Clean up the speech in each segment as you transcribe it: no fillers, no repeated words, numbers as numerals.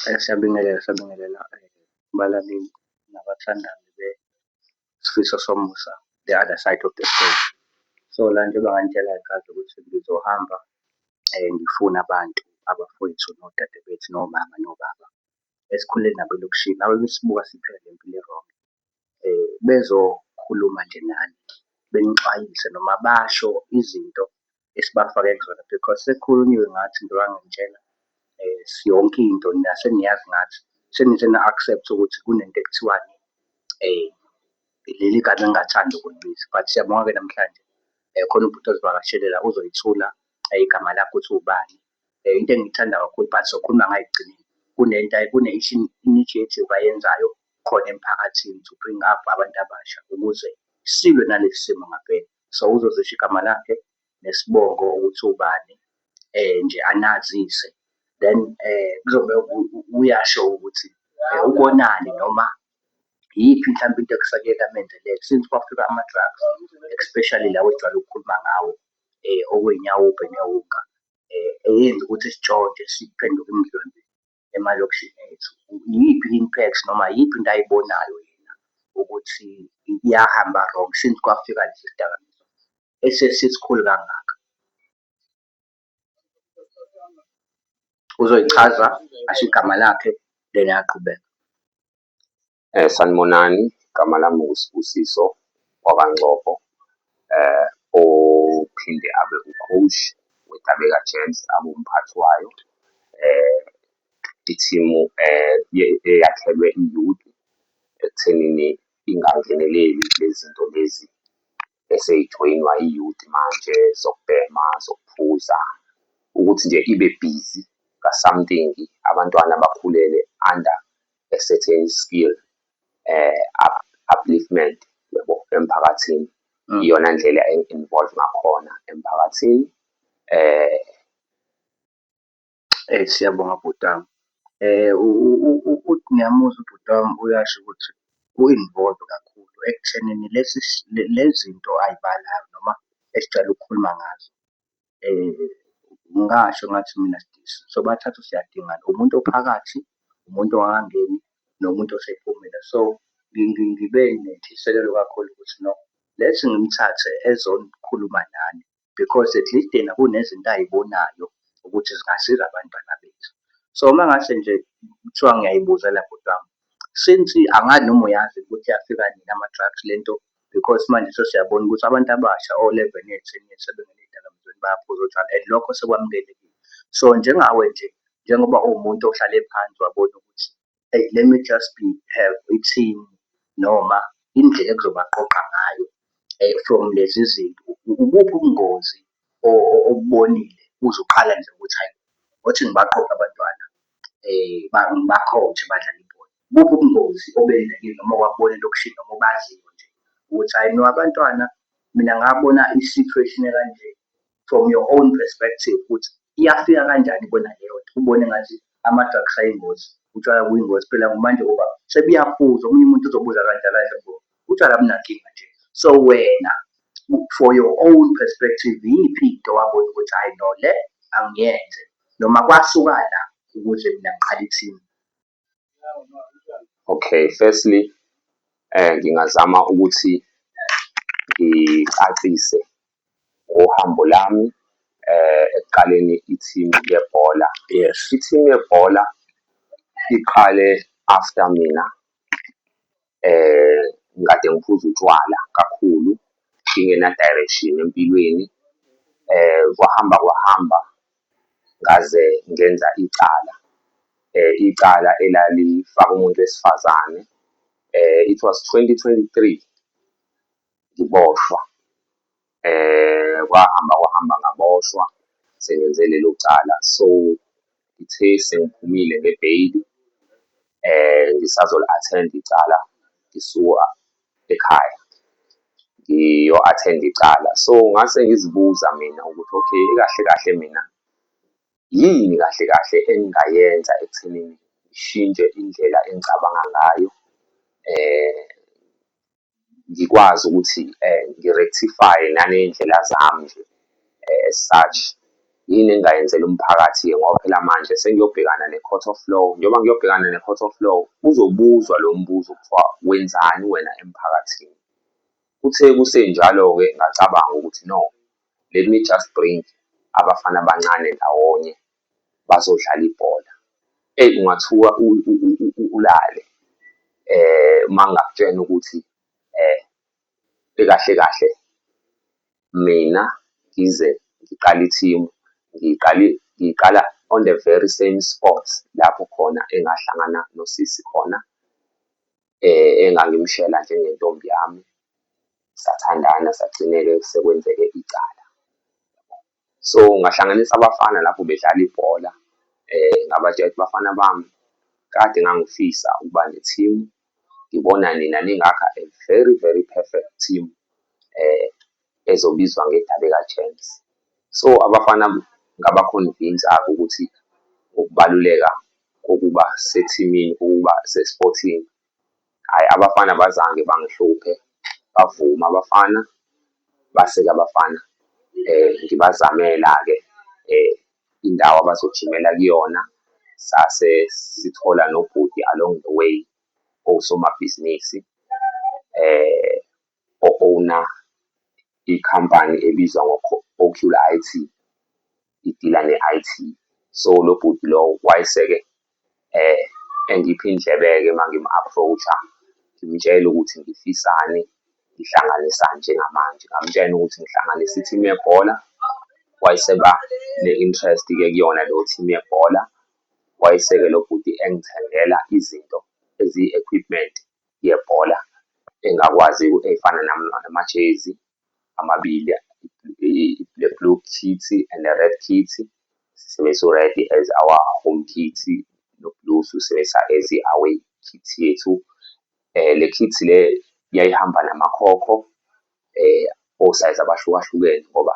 Siyabingelela balaleli nabathandani beSifiso Somusa, the other side of the story. So la njengoba ngangitshela ngeqhaza ukuthi ngizohamba ngifune abantu abafowethu nodadewethu nomama nobaba esikhule nabo elokishini ababesibuka siphila le mpilo e-wrong bezokhuluma nje nani benixwayise noma basho izinto esibafake kuzona because sekukhulunyiwe ngathi njengoba ngangitshela yonke into seniyazi ngathi senize na-accept ukuthi kunento ekuthiwani leli gama engingathandi ukulibiza but siyabonga-ke namhlanje khona ubhuti ozivakashele la uzoyithula igama lakho uthi ubani. Into engiyithanda kakhulu but sokhuluma ngayo ekugcineni kune-initiative ayenzayo khona emphakathini to bring up abantu abasha ukuze silwe nalesi simo ngampela. So uzozisho igama lakhe nesibongo ukuthi ubani nje anazise then kuzobe uyasho ukuthi ubonani noma yiphi mhlawumbe into ekusake kamenzele since kwafika ama-drugs especially lawo ejwayele ukukhuluma ngawo okuy'nyawupe newuka eyenza ukuthi sintshontshe siphenduke imidlwembe emalokishini ethu. Yiphi i-impact noma yiphi into ayibonayo yena ukuthi iyahamba wrong since kwafika lesi sidakamizwa esesikhulu kangaka? Uzoyichaza asho igama lakhe then ayaqhubeka. Sanibonani, igama lami uSifiso wakwaNgcobo, ophinde abe u-coach weTabeka Gents, abe umphathi wayo. Ithimu eyakhelwe i-youth ekuthenini ingangeneleli lezi zinto lezi esey'joyinwa i-youth manje zokubhema, zokuphuza, ukuthi nje ibe busy nga-something abantwana bakhulele under a certain skill, upliftment yabo emphakathini. Iyona ndlela en-involve ngakhona emphakathini. Siyabonga bhutami. Ngiyamuzwa ubhutami uyasho ukuthi u-involve kakhulu ekuthenini lezi zinto ay'balayo noma esijwayele ukukhuluma ngazo. Ngingasho ngathi mina sobathathu siyadingana, umuntu ophakathi, umuntu ongakangeni nomuntu osephumile. So ngibe nentshisekelo kakhulu ukuthi no, let's ngimthathe ezokhuluma nani because at least yena kunezinto ay'bonayo ukuthi zingasiza abantwana bethu. So uma ngase nje kuthiwa ngiyayibuza la bhutami, since angazi noma uyazi ukuthi yafika nini ama-drugs lento because manje sesiyabona ukuthi abantu abasha o-11 years 10 years sebengena ey'dakamizweni bayaphuza utshwala and lokho sekwamukelekile. So njengawe nje njengoba uwumuntu ohlale phansi wabona ukuthi hey, let me just have i-team noma indlela ekuzobaqoqa ngayo from lezi zinto, ubuphi ubungozi obubonile uze uqala nje ukuthi hayi othi ngibaqoqe abantwana ngibakhonje badlale ibhola? Buphi ubungozi obenzekile noma owakubona elokishini noma obaziyo nje ukuthi hhayi no abantwana mina ngabona i-situation ekanje from your own perspective ukuthi iyafika kanjani kubona leyo nto ubone ngathi ama-drugs ayingozi, utshwala buyingozi phela manje ngoba sebuyaphuza omunye umuntu uzobuza kanjalo bo utshwala bunankinga nje. So wena for your own perspective yiphi into wabona ukuthi hhayi no le angiyenze noma kwasuka la ukuze mina ngiqale i-team? Okay, firstly ngingazama ukuthi ngicacise ngohambo lami ekuqaleni i-team yebhola. Yes. I-team yebhola iqale after mina ngikade ngiphuza utshwala kakhulu, ngingena-direction empilweni. Kwahamba ngaze ngenza icala elalifaka umuntu wesifazane. It was 2023 ngiboshwa. Kwahamba ngaboshwa sengenze lelo cala. So ithe sengiphumile nge-bail ngisazoli-attend icala ngisuka ekhaya ngiyo-attend icala. So ngase ngizibuza mina ukuthi okay, kahle kahle mina yini kahle kahle engingayenza ekuthenini ngishintshe indlela engicabanga ngayo, ngikwazi ukuthi ngi-rectify naney'ndlela zami nje as such. yini engingayenzela umphakathi-ke ngoba phela manje sengiyobhekana ne-court of law. Njengoba ngiyobhekana ne-court of law, uzobuzwa lo mbuzo kuthiwa wenzani wena emphakathini. Kuthe kusenjalo-ke ngacabanga ukuthi no, let me just bring abafana abancane ndawonye bazodlala ibhola. Ungathuka ulale uma ngingakutshena ukuthi kahle kahle mina ngize ngiqale i-team, ngiqala on the very same spot lapho khona engahlangana nosisi khona engangimshela njengentombi yami, sathandana sagcine-ke sekwenzeke icala. So ngahlanganisa abafana lapho bedlala ibhola, ngabatshela ukuthi bafana bami, kade ngangifisa ukuba ne-team, ngibona nina ningakha a very very perfect team ezobizwa ngeDabeka Gems. So abafana ngaba-convince-ke ukuthi ukubaluleka kokuba sethimini, ukuba se-sporting. Hhayi, abafana abazange bangihluphe, bavuma abafana, base-ke abafana ngibazamela-ke indawo abazojimela kuyona. Sase sithola nobhuti along the way osomabhizinisi o-owner ikhampani ebizwa ngo-Ocular IT, idila ne-IT. So lo bhuti lo wayeseke engipha indlebe-ke uma ngim-approach-a, ngimtshela ukuthi ngifisani, ngihlanganisani njengamanje. Ngamtshela ukuthi ngihlanganisa i-team yebhola, wayeseba ne-interest-ke kuyona leyo team yebhola. Wayeseke lo bhuti engithengela izinto eziyi-equipment yebhola engakwazi ey'fana namajezi amabili, le-blue kit and the-red kit. Sisebenzisa u-red as our home kit, no-blue sisebenzisa as i-away kit yethu. Le kit le yayihamba namakhokho osayizi abahlukahlukene ngoba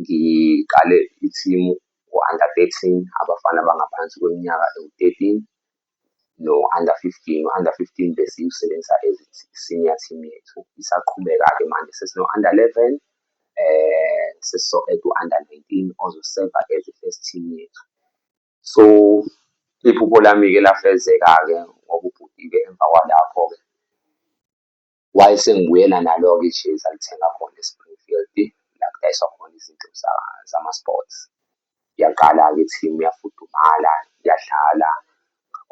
ngiqale i-team u-under 13, abafana abangaphansi kweminyaka ewu-13, no-under 15. U-under 15 besiyisebenzisa as i-senior team yethu. Isaqhubeka-ke manje sesino-under 11, sesizo-add u-under 19 ozoseva as i-first team yethu. So iphupho lami-ke lafezeka-ke ngoba ubhuti-ke emva kwalapho-ke wayesengibuyela nalo-ke ijezi alithenga khona e-Springfield la kudayiswa khona izinto zama-sports. Yaqala-ke i-team yafudumala, yadlala,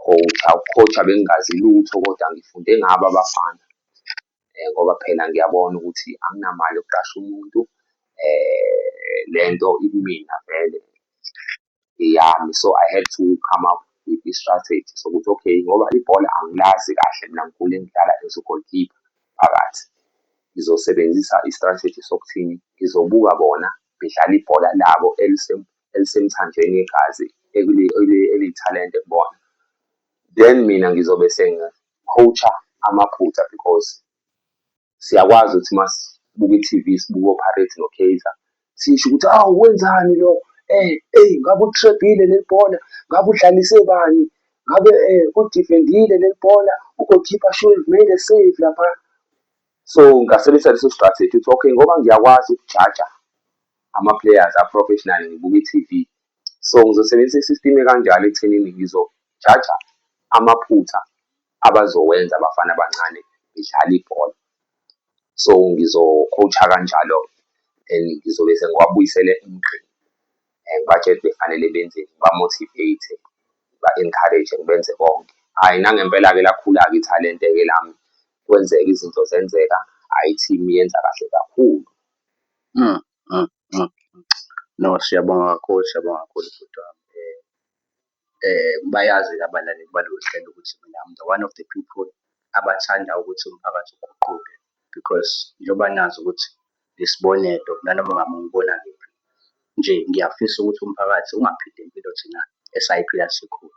uku-coach-a bengingazi lutho kodwa ngifunde ngabo abafana ngoba phela ngiyabona ukuthi anginamali yokuqasha umuntu, lento ikumina vele eyami. So I had to come up with i-strategy sokuthi okay, ngoba ibhola angilazi kahle, mina ngikhule ngidlala as u-goalkeeper phakathi. Ngizosebenzisa i-strategy sokuthini, ngizobuka bona bedlala ibhola labo elisemthanjeni yegazi, eliyithalente kubona. Then mina ngizobe sengi-coach-a amaphutha because siyakwazi ukuthi uma sibuka i-T_V, sibuka o-Pirates no-Kaizer, sisho ukuthi awu wenzani lo, ngabe ulitrebhile leli bhola, ngabe udlalise bani, ngabe udifendile leli bhola, u-goalkeeper should have made a save lapha. So ngasebenzisa leso strategy ukuthi okay, ngoba ngiyakwazi ukujaja ama-players a-professional ngibuka i-T_V, so ngizosebenzisa i-system ekanjalo ekuthenini ngizojaja amaphutha abazowenza abafana abancane bedlala ibhola. So ngizo-coach-a kanjalo and ngizobe sengiwabuyisele emqini, ngibatshele ukuthi befanele benzeni, ngiba-motivate, ngiba-encourage benze konke. Hhayi, nangempela-ke lakhula-ke ithalente-ke lami, kwenzeka izinto zenzeka, hhayi i-team yenza kahle kakhulu. No, siyabonga kakhulu, siyabonga kakhulu bhuti wami. Bayazi abalaleli balolu hlelo ukuthi mina I'm the one of the people abathanda ukuthi umphakathi uguquke because njengoba nazi ukuthi isibonelo nanoma ngabe ngibona kephi nje, ngiyafisa ukuthi umphakathi ungaphili impilo thina esayiphila sikhula.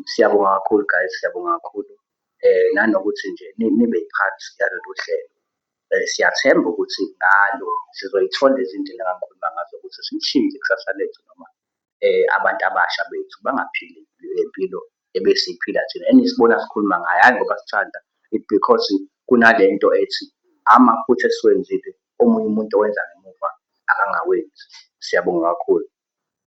Siyabonga kakhulu guys, siyabonga kakhulu nanokuthi nje nibe part yalolu hlelo. Siyathemba ukuthi ngalo sizoyithola izinto engingakhuluma ngazo ukuthi sishintshe ikusasa lethu noma abantu abasha bethu bangaphili le mpilo ebesiyiphila thina enisibona sikhuluma ngayo, hhayi ngoba sithanda, it's because kunalento ethi amaphutha esiwenzile omunye umuntu owenza ngemuva akangawenzi. Siyabonga kakhulu.